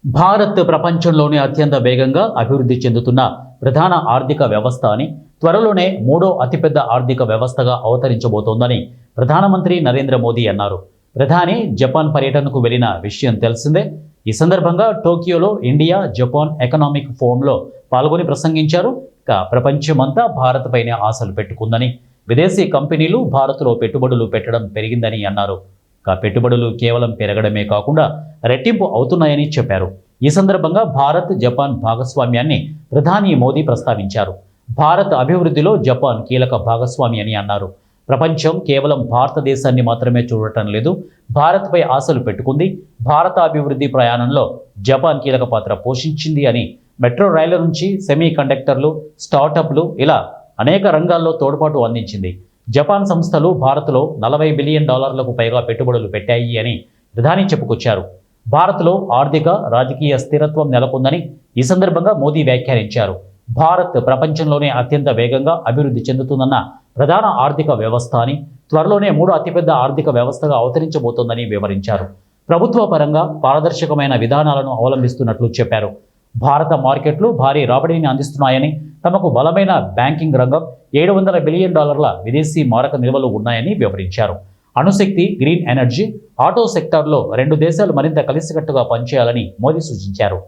భారత్ ప్రపంచంలోనే అత్యంత వేగంగా అభివృద్ధి చెందుతున్న ప్రధాన ఆర్థిక వ్యవస్థ అని, త్వరలోనే మూడో అతిపెద్ద ఆర్థిక వ్యవస్థగా అవతరించబోతోందని ప్రధానమంత్రి నరేంద్ర మోదీ అన్నారు. ప్రధాని జపాన్ పర్యటనకు వెళ్లిన విషయం తెలిసిందే. ఈ సందర్భంగా టోక్యోలో ఇండియా జపాన్ ఎకనామిక్ ఫోరంలో పాల్గొని ప్రసంగించారు. ప్రపంచమంతా భారత్ పైనే ఆశలు పెట్టుకుందని, విదేశీ కంపెనీలు భారత్లో పెట్టుబడులు పెట్టడం పెరిగిందని అన్నారు. పెట్టుబడులు కేవలం పెరగడమే కాకుండా రెట్టింపు అవుతున్నాయని చెప్పారు. ఈ సందర్భంగా భారత్ జపాన్ భాగస్వామ్యాన్ని ప్రధాని మోదీ ప్రస్తావించారు. భారత్ అభివృద్ధిలో జపాన్ కీలక భాగస్వామి అని అన్నారు. ప్రపంచం కేవలం భారతదేశాన్ని మాత్రమే చూడటం లేదు, భారత్పై ఆశలు పెట్టుకుంది. భారత అభివృద్ధి ప్రయాణంలో జపాన్ కీలక పాత్ర పోషించింది అని, మెట్రో రైళ్ల నుంచి సెమీ కండక్టర్లు, స్టార్టప్లు ఇలా అనేక రంగాల్లో తోడ్పాటు అందించింది. జపాన్ సంస్థలు భారత్లో $40 బిలియన్ పైగా పెట్టుబడులు పెట్టాయి అని ప్రధాని చెప్పుకొచ్చారు. భారత్లో ఆర్థిక రాజకీయ స్థిరత్వం నెలకొందని ఈ సందర్భంగా మోదీ వ్యాఖ్యానించారు. భారత్ ప్రపంచంలోనే అత్యంత వేగంగా అభివృద్ధి చెందుతుందన్న ప్రధాన ఆర్థిక వ్యవస్థ అని, త్వరలోనే మూడో అతిపెద్ద ఆర్థిక వ్యవస్థగా అవతరించబోతోందని వివరించారు. ప్రభుత్వ పరంగా పారదర్శకమైన విధానాలను అవలంబిస్తున్నట్లు చెప్పారు. భారత మార్కెట్లు భారీ రాబడిని అందిస్తున్నాయని, తమకు బలమైన బ్యాంకింగ్ రంగం, $700 బిలియన్ విదేశీ మారక నిల్వలు ఉన్నాయని వివరించారు. అణుశక్తి, గ్రీన్ ఎనర్జీ, ఆటో సెక్టార్లో రెండు దేశాలు మరింత కలిసికట్టుగా పనిచేయాలని మోదీ సూచించారు.